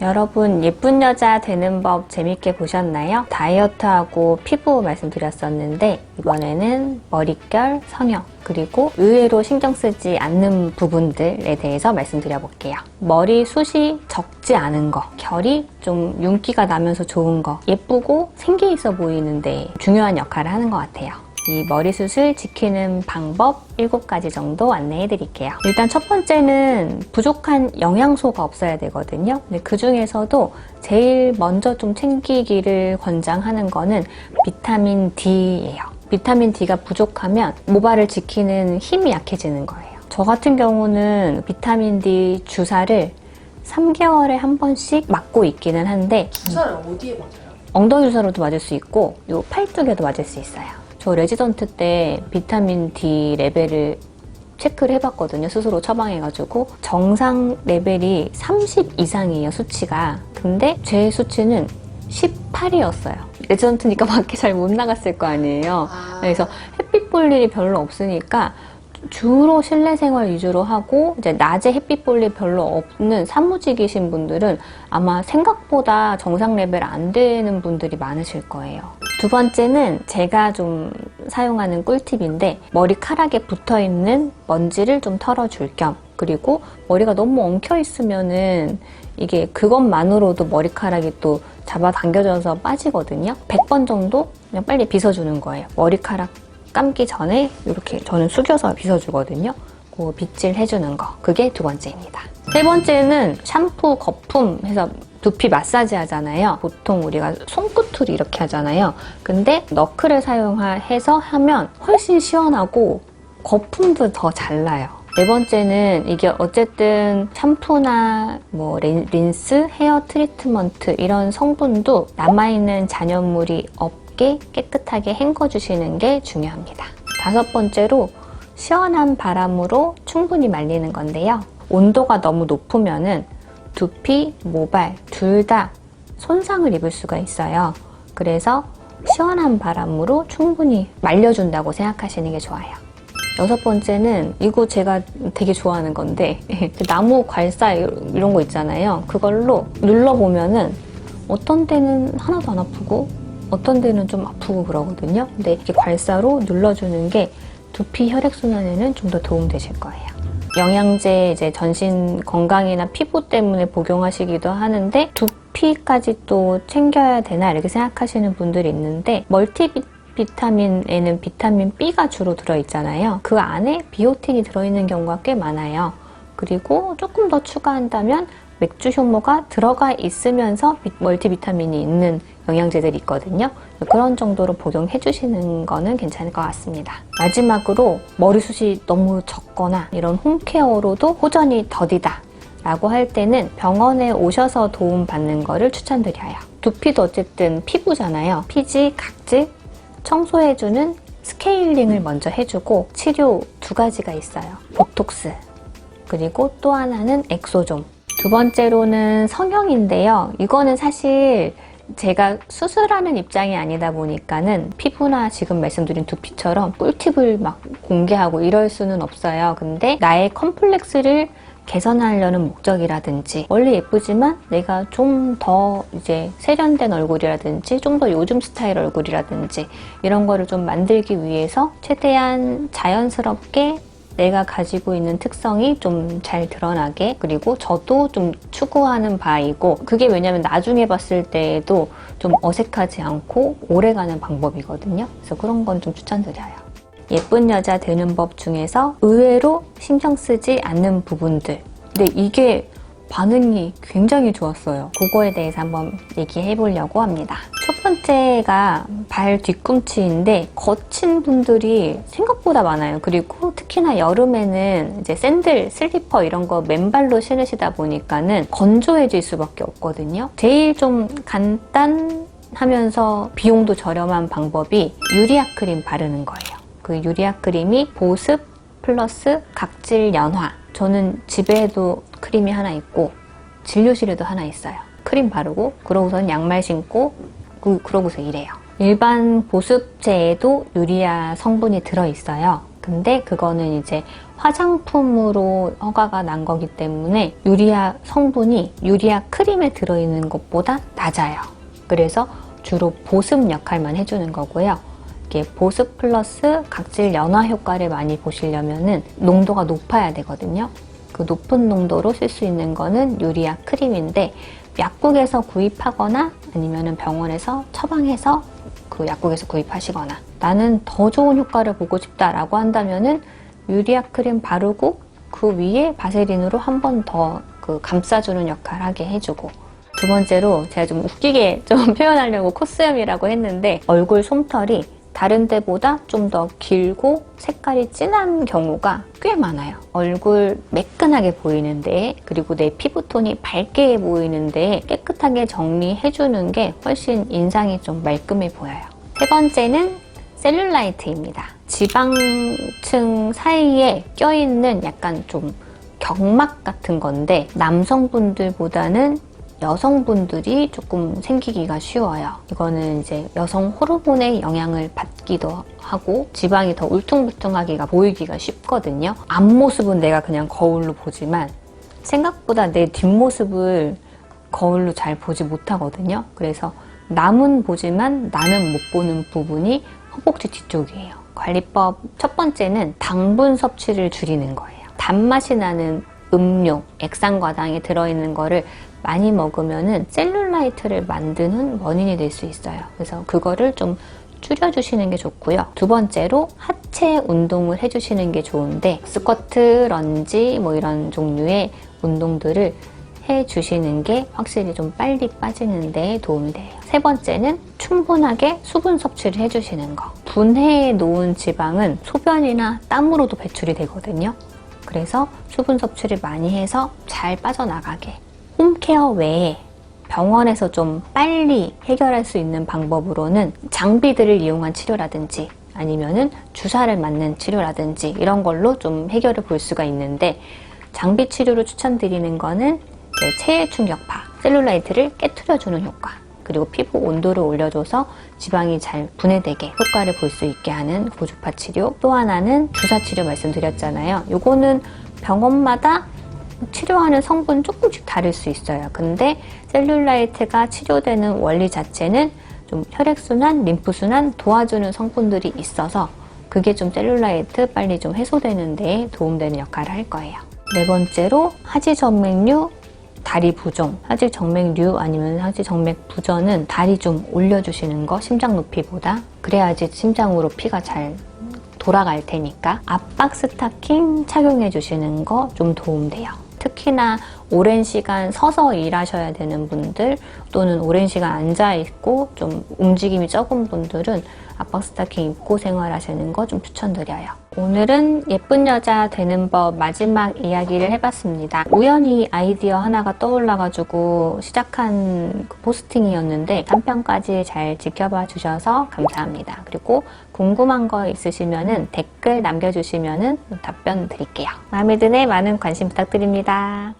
여러분, 예쁜 여자 되는 법 재밌게 보셨나요? 다이어트하고 피부 말씀드렸었는데 이번에는 머릿결, 성형, 그리고 의외로 신경 쓰지 않는 부분들에 대해서 말씀드려볼게요. 머리숱이 적지 않은 거, 결이 좀 윤기가 나면서 좋은 거, 예쁘고 생기 있어 보이는데 중요한 역할을 하는 것 같아요. 이 머리숱을 지키는 방법 7가지 정도 안내해 드릴게요. 일단 첫 번째는 부족한 영양소가 없어야 되거든요. 근데 그 중에서도 제일 먼저 좀 챙기기를 권장하는 거는 비타민 D예요. 비타민 D가 부족하면 모발을 지키는 힘이 약해지는 거예요. 저 같은 경우는 비타민 D 주사를 3개월에 한 번씩 맞고 있기는 한데, 주사를 어디에 맞아요? 엉덩이 주사로도 맞을 수 있고 요 팔뚝에도 맞을 수 있어요. 저 레지던트 때 비타민 D 레벨을 체크를 해봤거든요. 스스로 처방해가지고 정상 레벨이 30 이상이에요, 수치가. 근데 제 수치는 18이었어요. 레지던트니까 밖에 잘 못 나갔을 거 아니에요. 그래서 햇빛 볼 일이 별로 없으니까 주로 실내 생활 위주로 하고, 이제 낮에 햇빛 볼 일 별로 없는 사무직이신 분들은 아마 생각보다 정상 레벨 안 되는 분들이 많으실 거예요. 두 번째는 제가 좀 사용하는 꿀팁인데, 머리카락에 붙어있는 먼지를 좀 털어줄 겸, 그리고 머리가 너무 엉켜 있으면은 이게 그것만으로도 머리카락이 또 잡아당겨져서 빠지거든요. 100번 정도 그냥 빨리 빗어주는 거예요. 머리카락 감기 전에 이렇게 저는 숙여서 빗어주거든요. 그 빗질 해주는 거, 그게 두 번째입니다. 세 번째는 샴푸, 거품 해서 두피 마사지 하잖아요. 보통 우리가 손끝으로 이렇게 하잖아요. 근데 너클을 사용해서 하면 훨씬 시원하고 거품도 더 잘 나요. 네 번째는 이게 어쨌든 샴푸나 뭐 린스, 헤어 트리트먼트 이런 성분도 남아있는 잔여물이 없게 깨끗하게 헹궈주시는 게 중요합니다. 다섯 번째로 시원한 바람으로 충분히 말리는 건데요. 온도가 너무 높으면은 두피, 모발 둘 다 손상을 입을 수가 있어요. 그래서 시원한 바람으로 충분히 말려준다고 생각하시는 게 좋아요. 여섯 번째는 이거 제가 되게 좋아하는 건데, 나무 괄사 이런 거 있잖아요. 그걸로 눌러보면은 어떤 데는 하나도 안 아프고 어떤 데는 좀 아프고 그러거든요. 근데 이렇게 괄사로 눌러주는 게 두피 혈액순환에는 좀 더 도움되실 거예요. 영양제 이제 전신 건강이나 피부 때문에 복용하시기도 하는데 두피까지 또 챙겨야 되나 이렇게 생각하시는 분들이 있는데, 멀티비타민에는 비타민 B가 주로 들어있잖아요. 그 안에 비오틴이 들어있는 경우가 꽤 많아요. 그리고 조금 더 추가한다면 맥주 효모가 들어가 있으면서 멀티비타민이 있는 영양제들이 있거든요. 그런 정도로 복용해 주시는 거는 괜찮을 것 같습니다. 마지막으로 머리숱이 너무 적거나 이런 홈케어로도 호전이 더디다 라고 할 때는 병원에 오셔서 도움받는 거를 추천드려요. 두피도 어쨌든 피부잖아요. 피지, 각질, 청소해주는 스케일링을 먼저 해주고, 치료 2가지가 있어요. 보톡스, 그리고 또 하나는 엑소존. 두 번째로는 성형인데요. 이거는 사실 제가 수술하는 입장이 아니다 보니까는 피부나 지금 말씀드린 두피처럼 꿀팁을 막 공개하고 이럴 수는 없어요. 근데 나의 컴플렉스를 개선하려는 목적이라든지, 원래 예쁘지만 내가 좀 더 이제 세련된 얼굴이라든지 좀 더 요즘 스타일 얼굴이라든지 이런 거를 좀 만들기 위해서 최대한 자연스럽게 내가 가지고 있는 특성이 좀 잘 드러나게, 그리고 저도 좀 추구하는 바이고, 그게 왜냐면 나중에 봤을 때에도 좀 어색하지 않고 오래가는 방법이거든요. 그래서 그런 건 좀 추천드려요. 예쁜 여자 되는 법 중에서 의외로 신경 쓰지 않는 부분들, 근데 이게 반응이 굉장히 좋았어요. 그거에 대해서 한번 얘기해 보려고 합니다. 첫 번째가 발 뒤꿈치인데, 거친 분들이 생각보다 많아요. 그리고 특히나 여름에는 이제 샌들, 슬리퍼 이런 거 맨발로 신으시다 보니까는 건조해질 수밖에 없거든요. 제일 좀 간단하면서 비용도 저렴한 방법이 유리아 크림 바르는 거예요. 그 유리아 크림이 보습 플러스 각질 연화. 저는 집에도 크림이 하나 있고 진료실에도 하나 있어요. 크림 바르고 그러고선 양말 신고 그러고서 일해요. 일반 보습제에도 유리아 성분이 들어있어요. 근데 그거는 이제 화장품으로 허가가 난 거기 때문에 유리아 성분이 유리아 크림에 들어있는 것보다 낮아요. 그래서 주로 보습 역할만 해주는 거고요. 이게 보습 플러스 각질 연화 효과를 많이 보시려면은 농도가 높아야 되거든요. 그 높은 농도로 쓸 수 있는 거는 유리아 크림인데 약국에서 구입하거나 아니면 병원에서 처방해서 그 약국에서 구입하시거나 나는 더 좋은 효과를 보고 싶다라고 한다면은 유리아 크림 바르고 그 위에 바세린으로 한 번 더 그 감싸주는 역할을 하게 해주고 두 번째로 제가 좀 웃기게 좀 표현하려고 코스염이라고 했는데 얼굴 솜털이 다른 데보다 좀 더 길고 색깔이 진한 경우가 꽤 많아요. 얼굴 매끈하게 보이는데 그리고 내 피부톤이 밝게 보이는데 깨끗하게 정리해주는 게 훨씬 인상이 좀 말끔해 보여요. 세 번째는 셀룰라이트입니다. 지방층 사이에 껴있는 약간 좀 경막 같은 건데 남성분들보다는 여성분들이 조금 생기기가 쉬워요. 이거는 이제 여성 호르몬의 영향을 받기도 하고 지방이 더 울퉁불퉁하기가 보이기가 쉽거든요. 앞모습은 내가 그냥 거울로 보지만 생각보다 내 뒷모습을 거울로 잘 보지 못하거든요. 그래서 남은 보지만 나는 못 보는 부분이 허벅지 뒤쪽이에요. 관리법 첫 번째는 당분 섭취를 줄이는 거예요. 단맛이 나는 음료, 액상과당이 들어있는 거를 많이 먹으면은 셀룰라이트를 만드는 원인이 될 수 있어요. 그래서 그거를 좀 줄여주시는 게 좋고요. 두 번째로 하체 운동을 해주시는 게 좋은데 스쿼트, 런지 뭐 이런 종류의 운동들을 해주시는 게 확실히 좀 빨리 빠지는 데 도움이 돼요. 세 번째는 충분하게 수분 섭취를 해주시는 거. 분해해 놓은 지방은 소변이나 땀으로도 배출이 되거든요. 그래서 수분 섭취를 많이 해서 잘 빠져나가게. 홈케어 외에 병원에서 좀 빨리 해결할 수 있는 방법으로는 장비들을 이용한 치료라든지 아니면은 주사를 맞는 치료라든지 이런 걸로 좀 해결을 볼 수가 있는데 장비 치료로 추천드리는 거는 체외 충격파, 셀룰라이트를 깨트려주는 효과 그리고 피부 온도를 올려줘서 지방이 잘 분해되게 효과를 볼 수 있게 하는 고주파 치료. 또 하나는 주사 치료 말씀드렸잖아요. 요거는 병원마다 치료하는 성분 조금씩 다를 수 있어요. 근데 셀룰라이트가 치료되는 원리 자체는 좀 혈액순환, 림프순환 도와주는 성분들이 있어서 그게 좀 셀룰라이트 빨리 좀 해소되는 데 도움되는 역할을 할 거예요. 네 번째로 하지정맥류, 다리 부종, 하지정맥류 아니면 하지정맥 부전은 다리 좀 올려주시는 거, 심장 높이보다. 그래야지 심장으로 피가 잘 돌아갈 테니까 압박 스타킹 착용해 주시는 거 좀 도움돼요. 특히나 오랜 시간 서서 일하셔야 되는 분들 또는 오랜 시간 앉아있고 좀 움직임이 적은 분들은 압박 스타킹 입고 생활하시는 거 좀 추천드려요. 오늘은 예쁜 여자 되는 법 마지막 이야기를 해봤습니다. 우연히 아이디어 하나가 떠올라가지고 시작한 그 포스팅이었는데 3편까지 잘 지켜봐 주셔서 감사합니다. 그리고 궁금한 거 있으시면 댓글 남겨주시면 답변 드릴게요. 마음에 드네 많은 관심 부탁드립니다.